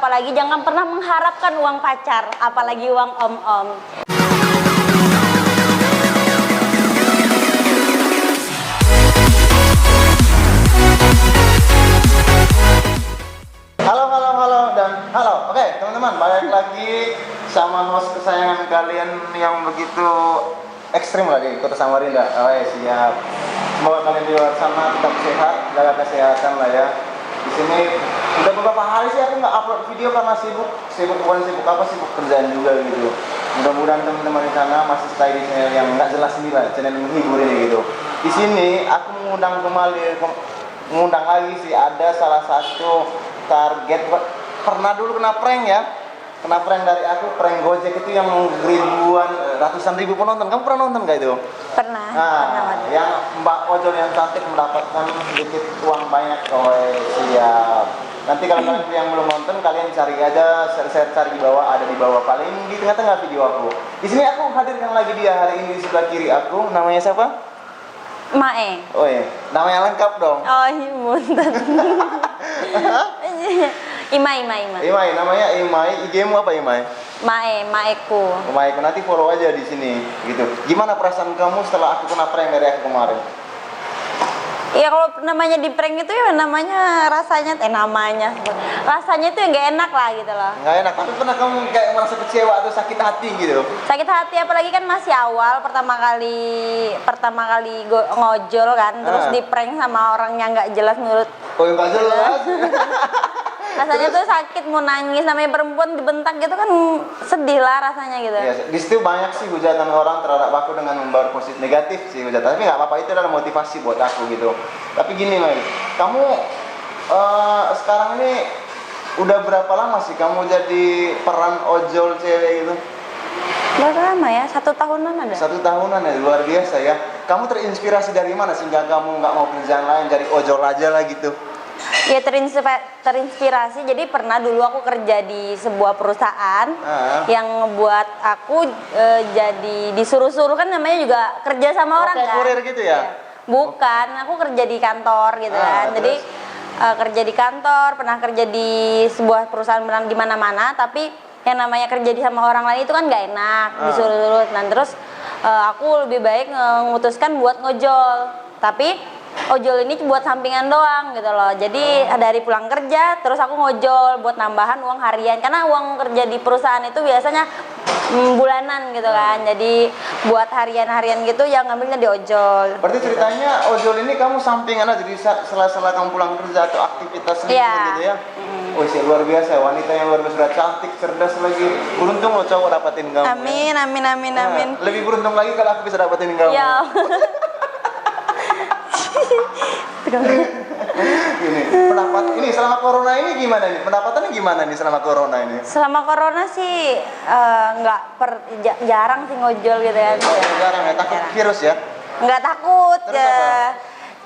apalagi jangan pernah mengharapkan uang pacar, apalagi uang om-om. Halo, oke teman-teman, balik lagi sama host kesayangan kalian yang begitu ekstrim lah di Kota Samarinda. Siap. Semoga kalian di luar sana tetap sehat, jaga kesehatan lah ya. Di sini udah beberapa hari sih aku nggak upload video karena bukan sibuk kerjaan juga gitu. Mudah-mudahan teman-teman di sana masih stay di channel yang nggak jelas ini lah, channel menghibur ini gitu. Di sini aku mengundang lagi sih, ada salah satu target pernah dulu kena prank dari aku, prank Gojek itu yang ribuan, ratusan ribu penonton. Kamu pernah nonton gak itu? Pernah. Yang Mbak Ojol yang cantik mendapatkan sedikit uang banyak. Siap. Nanti kalau kalian yang belum nonton, kalian cari aja, saya cari di bawah, ada di bawah paling di tengah-tengah video aku. Di sini aku hadirkan lagi dia hari ini di sebelah kiri aku. Namanya siapa? Mae. Oh iya, namanya lengkap dong. Oh iya, munten. Imai. Namanya Imai. IG-mu apa Imai? Maeku. Maeku, nanti follow aja di sini gitu. Gimana perasaan kamu setelah aku kena prank dari aku kemarin? Ya kalau namanya di prank itu ya namanya rasanya itu yang nggak enak lah gitu loh. Nggak enak, tapi pernah kamu kayak merasa kecewa atau sakit hati gitu? Sakit hati, apalagi kan masih awal pertama kali ngojol kan, terus di prank sama orang yang nggak jelas menurut. Oh yang nggak jelas. Rasanya tuh sakit, mau nangis, namanya perempuan dibentak gitu kan sedih lah rasanya gitu. Ya, di situ banyak sih hujatan orang terhadap aku dengan membawa positif negatif sih hujatan, tapi nggak apa-apa, itu adalah motivasi buat aku gitu. Tapi gini Mai, kamu sekarang ini udah berapa lama sih kamu jadi peran ojol cewek itu? Berapa lama ya? 1 tahunan ada? 1 tahunan ya, luar biasa ya. Kamu terinspirasi dari mana sehingga kamu nggak mau kerjaan lain, jadi ojol aja lah gitu? Ya terinspirasi, jadi pernah dulu aku kerja di sebuah perusahaan yang ngebuat aku jadi disuruh-suruh, kan namanya juga kerja sama orang kan? Kurir gitu ya? Bukan, aku kerja di kantor gitu kan. Jadi kerja di kantor, pernah kerja di sebuah perusahaan di mana-mana, tapi yang namanya kerja di sama orang lain itu kan nggak enak, disuruh-suruh. Nah terus aku lebih baik memutuskan buat ngojol, tapi ojol ini buat sampingan doang gitu loh. Jadi dari pulang kerja terus aku ngojol buat nambahan uang harian, karena uang kerja di perusahaan itu biasanya bulanan gitu kan. Jadi buat harian gitu yang ngambilnya di ojol. Berarti ceritanya ojol ini kamu sampingan aja, jadi sela-sela kamu pulang kerja atau aktivitas gitu ya? Oh sih, luar biasa, wanita yang luar biasa, sudah cantik, cerdas lagi. Beruntung loh cowok dapatin kamu. Amin. Lebih beruntung lagi kalau aku bisa dapatin kamu. Ya. Ini selama corona ini gimana nih? Pendapatannya gimana nih selama corona ini? Selama corona sih jarang sih ngojol gitu ya. Jarang ya, takut virus ya? Nggak takut. Terus apa?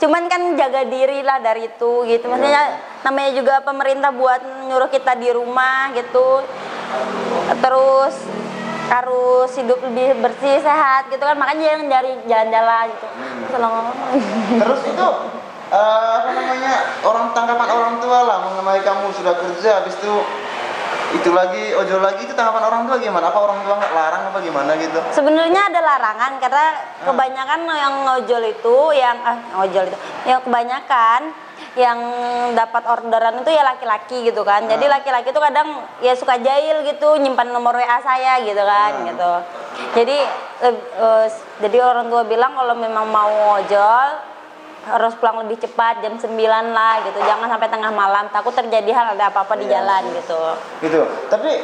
Cuman kan jaga diri lah dari itu gitu. Maksudnya namanya juga pemerintah buat nyuruh kita di rumah gitu. Terus harus hidup lebih bersih, sehat gitu kan, makanya jangan dari jalan-jalan gitu. Terus itu tanggapan orang tua lah mengenai kamu sudah kerja, habis itu lagi ojol lagi, itu tanggapan orang tua gimana? Apa orang tua nggak larang apa gimana gitu? Sebenarnya ada larangan karena kebanyakan yang yang kebanyakan yang dapat orderan itu ya laki-laki gitu kan. Jadi laki-laki itu kadang ya suka jahil gitu, nyimpan nomor WA saya gitu kan gitu. Jadi orang tua bilang kalau memang mau ojol harus pulang lebih cepat, jam 9 lah gitu. Jangan sampai tengah malam, takut terjadi hal ada apa-apa di jalan gitu. Gitu. Tapi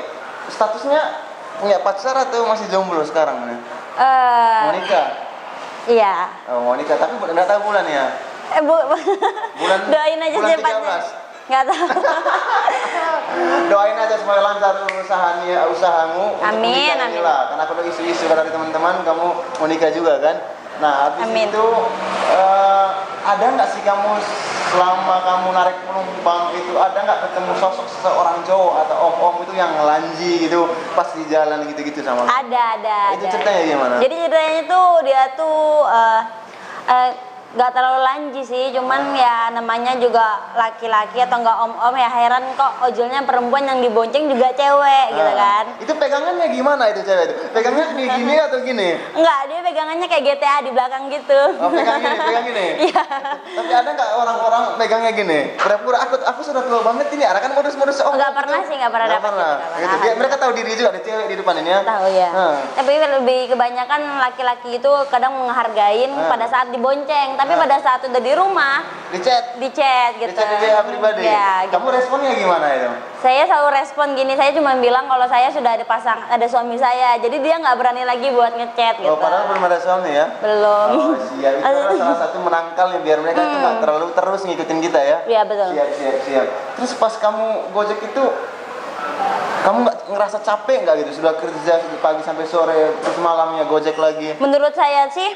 statusnya punya pacar atau masih jomblo sekarang nih? Monica. Iya. Oh, Monica, tapi nggak tahu bulan ya? Doain aja cepatnya. Nggak tahu. Doain aja supaya lancar usahamu. Amin. Lah. Karena kalau isu-isu dari teman-teman, kamu mau nikah juga kan? Nah, habis itu ada nggak sih kamu selama kamu narik penumpang itu, ada nggak ketemu sosok seseorang cowok atau om itu yang ngelanji gitu pas di jalan gitu-gitu sama kamu? Ada. Itu ceritanya gimana? Jadi ceritanya tuh dia tuh nggak terlalu lanji sih, cuman ya namanya juga laki-laki atau enggak om-om ya heran kok ojolnya perempuan yang dibonceng juga cewek gitu kan. Itu pegangannya gimana itu cewek itu? Pegangannya gini atau gini? Enggak, dia pegangannya kayak GTA di belakang gitu. Oh, pegang gini. Iya. Tapi ada nggak orang-orang megangnya gini? Pura-pura aku sudah tua banget ini. Ada kan modus-modus Enggak pernah sih, enggak pernah dapat Gitu. Mereka tahu diri juga ada cewek di depan ini ya. Tahu ya. Tapi lebih kebanyakan laki-laki itu kadang menghargain pada saat dibonceng, tapi pada saat udah di rumah Di chat gitu. di WA pribadi. Ya, gitu. Kamu responnya gimana itu? Saya selalu respon gini, saya cuma bilang kalau saya sudah ada suami saya, jadi dia nggak berani lagi buat ngechat gitu. Oh, padahal belum ada suami ya? Belum. Oh, siap. Itu adalah salah satu menangkalnya biar mereka itu nggak terlalu terus ngikutin kita ya. Iya betul. Siap. Terus pas kamu Gojek itu, kamu nggak ngerasa capek nggak gitu? Sudah kerja pagi sampai sore, terus malamnya Gojek lagi. Menurut saya sih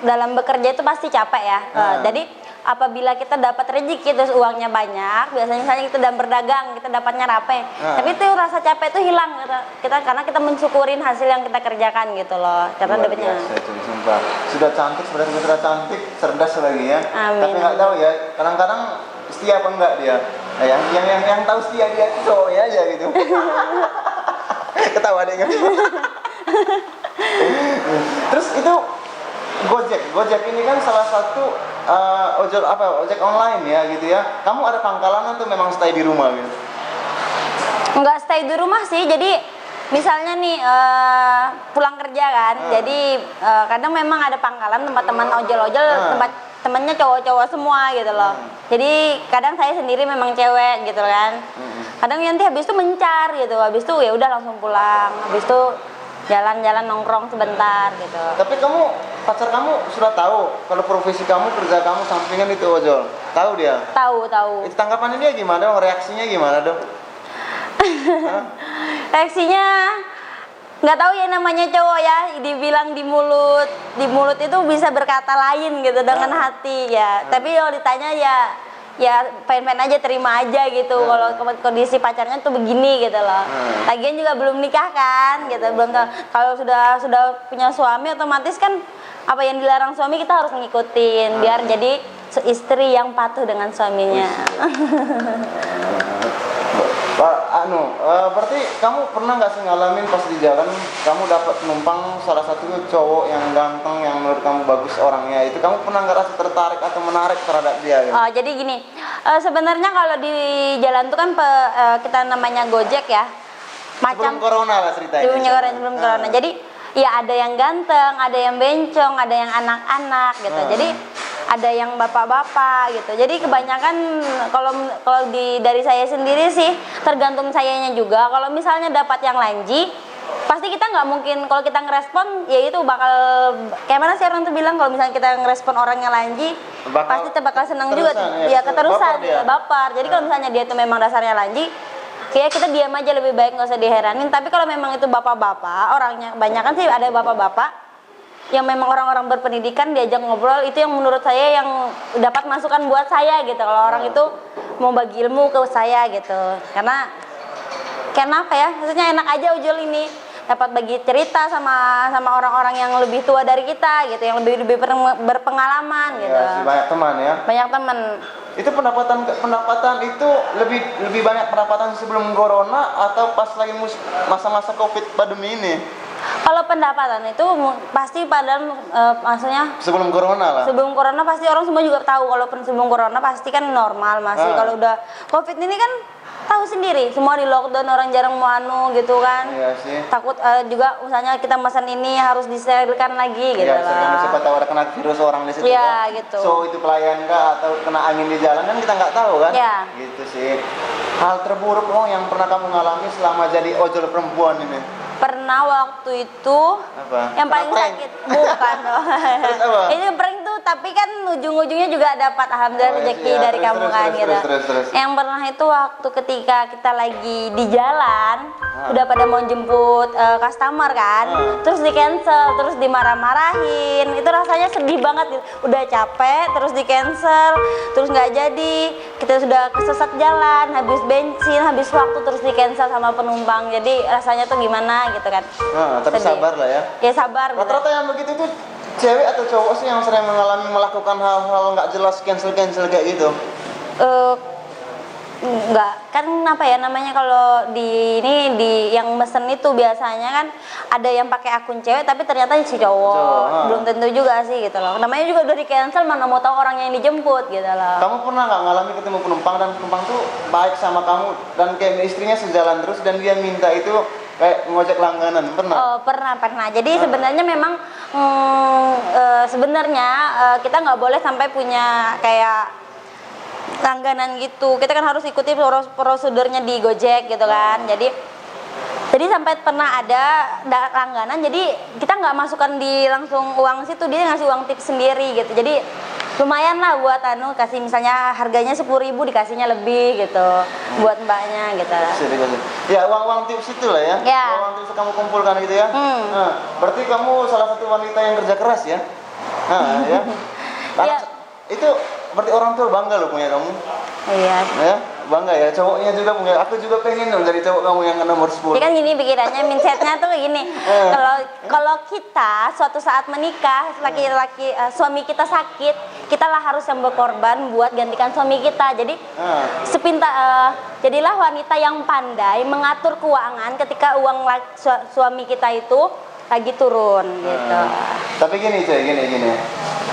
dalam bekerja itu pasti capek ya. Jadi apabila kita dapat rezeki terus uangnya banyak, biasanya misalnya kita dalam berdagang kita dapatnya rapi, tapi itu rasa capek itu hilang kita karena kita mensyukurin hasil yang kita kerjakan gitu loh, karena dapatnya. Sumpah. Sudah cantik, sudah cantik, cerdas lagi ya. Amin. Tapi nggak tahu ya, kadang-kadang setia apa enggak dia. Nah, yang tahu setia dia itu cowoknya aja gitu. Ketawa deh. Terus itu Gojek ini kan salah satu ojek online ya gitu ya. Kamu ada pangkalan atau memang stay di rumah gitu? Enggak stay di rumah sih, jadi misalnya nih pulang kerja kan, jadi kadang memang ada pangkalan tempat teman ojol-ojol, tempat temennya cowok-cowok semua gitu loh. Jadi kadang saya sendiri memang cewek gitu kan. Kadang nanti habis itu mencar gitu, habis itu ya udah langsung pulang, habis itu jalan-jalan nongkrong sebentar gitu. Tapi pacar kamu sudah tahu kalau profesi kamu, kerja kamu sampingan itu ojol? Tahu dia? Tahu. Itu tanggapannya dia gimana dong? Reaksinya gimana dong? Reaksinya nggak tahu ya, namanya cowok ya, dibilang di mulut itu bisa berkata lain gitu dengan hati ya. Tapi kalau ditanya ya fine-fine aja, terima aja gitu. Kalau kondisi pacarnya tuh begini gitu loh. Lagian juga belum nikah kan gitu, belum tahu. Kalau sudah punya suami otomatis kan apa yang dilarang suami kita harus ngikutin biar jadi istri yang patuh dengan suaminya. Berarti kamu pernah nggak sih ngalamin pas di jalan kamu dapat penumpang salah satu cowok yang ganteng yang menurut kamu bagus orangnya, itu kamu pernah nggak rasa tertarik atau menarik terhadap dia? Gitu? Jadi gini, sebenarnya kalau di jalan tuh kan kita namanya Gojek ya, macam sebelum corona lah ceritanya. Sebelum corona. Jadi ya ada yang ganteng, ada yang bencong, ada yang anak-anak gitu. Jadi ada yang bapak-bapak gitu. Jadi kebanyakan kalau dari saya sendiri sih tergantung sayanya juga. Kalau misalnya dapat yang lanji, pasti kita nggak mungkin kalau kita ngerespon ya itu bakal kayak mana sih orang tuh bilang, kalau misalnya kita ngerespon orang yang lanji pasti bakal senang juga ya, keterusan baper. Jadi kalau misalnya dia tuh memang dasarnya lanji, kayak kita diam aja lebih baik, nggak usah diheranin. Tapi kalau memang itu bapak-bapak, orangnya kebanyakan sih ada bapak-bapak yang memang orang-orang berpendidikan, diajak ngobrol, itu yang menurut saya yang dapat masukan buat saya gitu. Kalau orang itu mau bagi ilmu ke saya gitu, karena apa ya, maksudnya enak aja ujul ini dapat bagi cerita sama orang-orang yang lebih tua dari kita gitu, yang lebih berpengalaman gitu. Ya, banyak teman ya. Banyak teman. Itu pendapatan itu lebih banyak pendapatan sebelum corona atau pas lagi masa-masa Covid pandemi ini? Kalau pendapatan itu pasti maksudnya sebelum corona lah. Sebelum corona pasti orang semua juga tahu, kalau sebelum corona pasti kan normal masih. Kalau udah Covid ini kan tahu sendiri, semua di lockdown, orang jarang mau gitu kan. Iya sih. Takut juga misalnya kita pesan ini harus disterilkan lagi gitu lah. Iya, siapa tahu ada kena virus orang di situ. Iya, kan? gitu. So itu pelayan kah atau kena angin di jalan kan kita nggak tahu kan? Iya. Gitu sih. Hal terburuk yang pernah kamu ngalami selama jadi ojol perempuan ini? Pernah waktu itu apa? Yang paling sakit bukan dong. Ini prank tuh, tapi kan ujung-ujungnya juga dapat alhamdulillah rezeki dari kamu kan gitu. Terus. Yang pernah itu waktu ketika kita lagi di jalan, udah pada mau jemput customer kan, terus di cancel, terus dimarah-marahin. Itu rasanya sedih banget gitu. Udah capek, terus di cancel, terus nggak jadi. Kita sudah kesesat jalan, habis bensin, habis waktu, terus di cancel sama penumpang. Jadi rasanya tuh gimana gitu kan. Tapi sedih. Sabar lah ya. Ya sabar. Rata-rata yang begitu tuh cewek atau cowok sih yang sering melakukan hal-hal nggak jelas, cancel kayak gitu? Enggak, kan apa ya namanya, kalau di yang mesen itu biasanya kan ada yang pakai akun cewek tapi ternyata si cowok. Belum tentu juga sih gitu loh. Namanya juga udah di cancel, mana mau tahu orangnya yang dijemput gitu loh. Kamu pernah nggak ngalami ketemu penumpang dan penumpang tuh baik sama kamu dan kayak istrinya sejalan terus dan dia minta itu kayak ngojek langganan, pernah? Oh, pernah. Jadi sebenarnya memang sebenarnya kita nggak boleh sampai punya kayak langganan gitu. Kita kan harus ikuti prosedurnya di Gojek gitu kan. Jadi sampai pernah ada langganan, jadi kita nggak masukkan di langsung uang situ, dia ngasih uang tips sendiri gitu. Jadi lumayan lah buat kasih, misalnya harganya 10.000 dikasihnya lebih gitu buat mbaknya gitu. Ya, uang tips itu lah ya. Uang tips kamu kumpulkan gitu ya. Nah, berarti kamu salah satu wanita yang kerja keras ya. Nah, ya. Ya. Itu berarti orang tua bangga loh punya kamu. Iya. Ya, bangga ya. Cowoknya juga punya. Aku juga pengen dong jadi cowok kamu yang nomor 10. Ya kan gini pikirannya, mindsetnya tuh kayak gini. Kalau kita suatu saat menikah, laki-laki suami kita sakit, kita lah harus yang berkorban buat gantikan suami kita. Jadi jadilah wanita yang pandai mengatur keuangan ketika uang suami kita itu lagi turun gitu. Tapi gini coy, gini.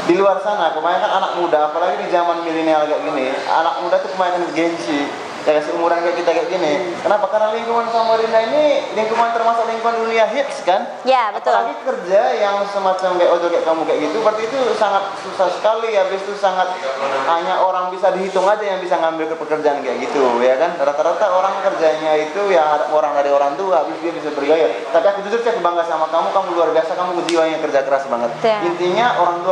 Di luar sana kebanyakan anak muda, apalagi di zaman milenial kayak gini, anak muda tuh kebanyakan gengsi. Ya seumuran kayak kita kayak gini. Kenapa? Karena lingkungan Samarinda ini lingkungan termasuk lingkungan dunia hits kan? Ya, betul. Apalagi kerja yang semacam kayak ojol kayak kamu kayak gitu, berarti itu sangat susah sekali. Habis itu sangat hanya orang bisa dihitung aja yang bisa ngambil ke pekerjaan kayak gitu, ya kan? Rata-rata orang kerjanya itu ya orang dari orang tua, habis dia bisa bergaya. Tapi aku jujur saya bangga sama kamu luar biasa, kamu jiwanya kerja keras banget. Ya. Intinya orang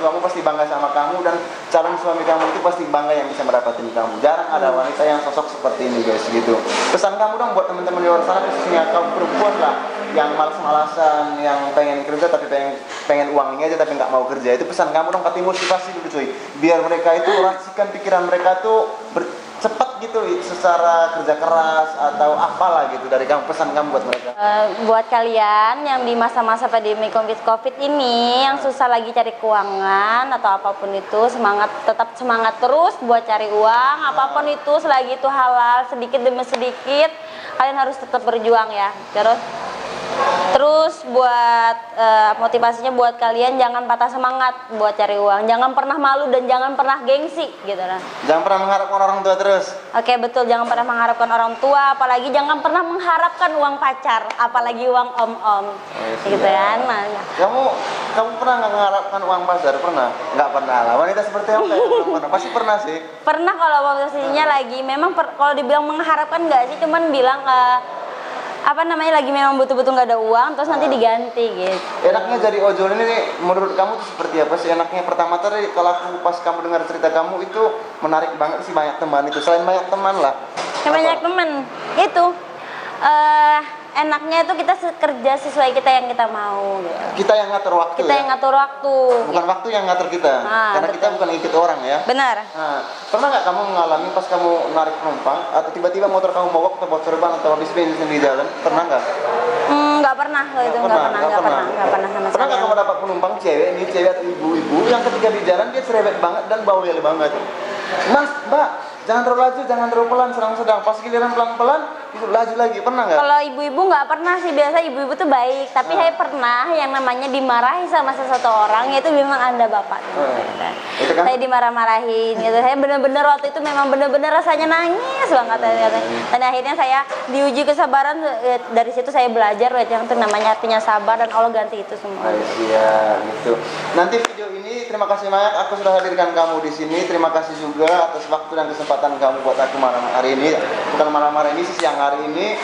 tuamu pasti bangga sama kamu dan calon suami kamu itu pasti bangga yang bisa mendapatkan kamu. Jarang ada wanita yang sosok seperti ini guys gitu. Pesan kamu dong buat teman-teman di luar sana, khususnya kaum perempuan lah yang malas-malasan, yang pengen kerja tapi pengen uangnya aja tapi nggak mau kerja. Itu pesan kamu dong, kasih motivasi dulu cuy. Biar mereka itu racikan pikiran mereka tuh cepat gitu secara kerja keras atau apalah gitu. Dari kamu, pesan kamu buat mereka. Buat kalian yang di masa-masa pandemi COVID ini yang susah lagi cari keuangan atau apapun itu, tetap semangat terus buat cari uang, apapun itu, selagi itu halal, sedikit demi sedikit kalian harus tetap berjuang ya. Terus buat motivasinya buat kalian, jangan patah semangat buat cari uang, jangan pernah malu dan jangan pernah gengsi gitu kan. Jangan pernah mengharapkan orang tua terus. Oke, betul, jangan pernah mengharapkan orang tua, apalagi jangan pernah mengharapkan uang pacar, apalagi uang om-om. Gitu kan. Kamu pernah nggak mengharapkan uang pacar? Pernah? Nggak pernah lah. Wanita seperti apa ya? Pernah. Pasti pernah sih. Pernah kalau posisinya lagi memang kalau dibilang mengharapkan nggak sih, cuman bilang lagi memang betul-betul nggak ada uang, terus nanti diganti gitu. Enaknya jadi ojol ini nih, menurut kamu tuh seperti apa sih enaknya? Pertama tadi kalau pas kamu dengar cerita kamu itu menarik banget sih, banyak teman itu. Selain banyak teman lah. Banyak teman itu enaknya itu kita kerja sesuai kita yang kita mau gitu. Kita yang ngatur waktu. Kita yang ngatur waktu. Bukan waktu yang ngatur kita. Karena betul. Kita bukan ikut orang ya. Benar. Pernah nggak kamu mengalami pas kamu narik penumpang atau tiba-tiba motor kamu mogok atau bocor ban atau habis bensin di jalan? Pernah nggak? Nggak pernah kalau itu, nggak pernah sama sekali. Pernah nggak kamu dapat penumpang cewek atau ibu-ibu yang ketika di jalan dia cerewet banget dan bawel banget? Mas, Mbak, jangan terlalu laju, jangan terlalu pelan, sedang-sedang. Pas giliran pelan-pelan, itu laju lagi. Pernah nggak? Kalau ibu-ibu nggak pernah sih, biasa ibu-ibu tuh baik. Tapi saya pernah yang namanya dimarahi sama seseorang, yaitu memang Anda bapak. Itu kan? Saya dimarah-marahin gitu. Saya benar-benar waktu itu memang benar-benar rasanya nangis banget. Dan akhirnya saya diuji kesabaran. Dari situ saya belajar yang itu namanya artinya sabar, dan Allah ganti itu semua. Iya, gitu. Nanti video ini terima kasih banyak aku sudah hadirkan kamu di sini. Terima kasih juga atas waktu dan kesempatan kamu buat aku malam hari ini. Bukan malam hari ini, siang hari ini.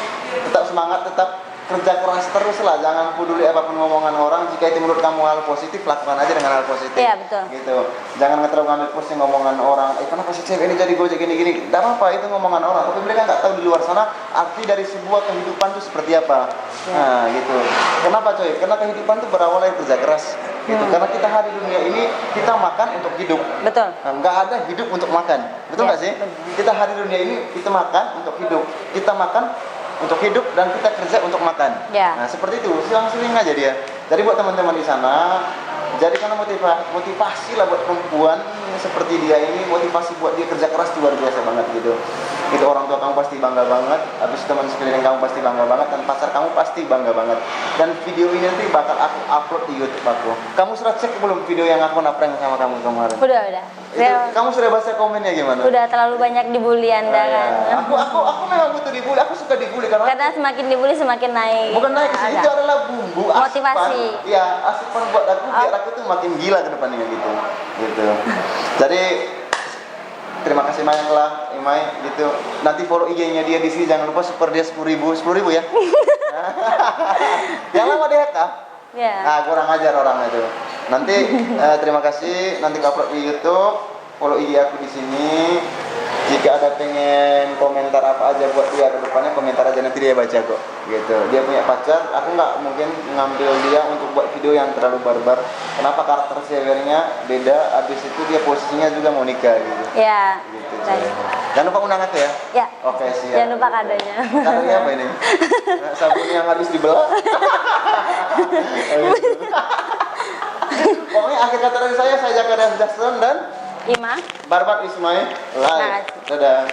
Tetap semangat, tetap kerja keras terus lah, jangan peduli apapun ngomongan orang. Jika itu menurut kamu hal positif, lakukan aja dengan hal positif. Iya, betul. Gitu. Jangan terlalu ngambil pusing ngomongan orang. Kenapa sih cewek ini jadi gojek gini-gini? Tidak apa-apa, itu ngomongan orang. Tapi mereka nggak tahu di luar sana arti dari sebuah kehidupan itu seperti apa. Ya. Nah, gitu. Kenapa coy? Karena kehidupan itu berawal dari kerja keras. Gitu. Karena kita hari dunia ini kita makan untuk hidup. Betul. Nah, nggak ada hidup untuk makan. Betul nggak sih? Kita hari dunia ini kita makan untuk hidup. Kita makan untuk hidup dan kita kerja untuk makan. Ya. Nah, seperti itu, silang-siling aja dia. Jadi buat teman-teman di sana, Jadi karena motivasi lah buat perempuan seperti dia ini, motivasi buat dia kerja keras itu luar biasa banget gitu. Itu orang tua kamu pasti bangga banget, habis teman sekeliling kamu pasti bangga banget, dan pacar kamu pasti bangga banget. Dan video ini nanti bakal aku upload di YouTube aku. Kamu sudah cek belum video yang aku prank sama kamu kemarin? Udah. Itu, kamu sudah baca komennya gimana? Udah terlalu banyak dibully Anda kan. Aku memang butuh dibully, aku suka dibully Karena semakin dibully semakin naik. bukan naik sih, itu adalah bumbu motivasi. Iya, asupan buat aku biar aku tuh makin gila ke depannya gitu. Jadi terima kasih banyak lah Imai gitu. Nanti follow IG-nya dia di sini, jangan lupa super dia 10.000 ya. Yang lama dia kah? Ya. Kurang ajar orang itu. Nanti terima kasih, nanti upload di YouTube, follow IG aku di sini. Jika ada pengen komentar apa aja buat dia ke depannya, komentar aja, nanti dia baca kok. Gitu. Dia punya pacar, aku nggak mungkin ngambil dia untuk buat video yang terlalu barbar. Kenapa? Karakter servernya beda, habis itu dia posisinya juga mau nikah gitu. Ya. Gitu, Baik. jangan lupa undang aku ya. Ya. Oke, siap. Jangan lupa kadonya. Kadonya apa ini? Sabun yang habis dibelah. Pokoknya akhir kata dari saya Jaka Jackson dan Ima. Barbat Ismail live. Dadah.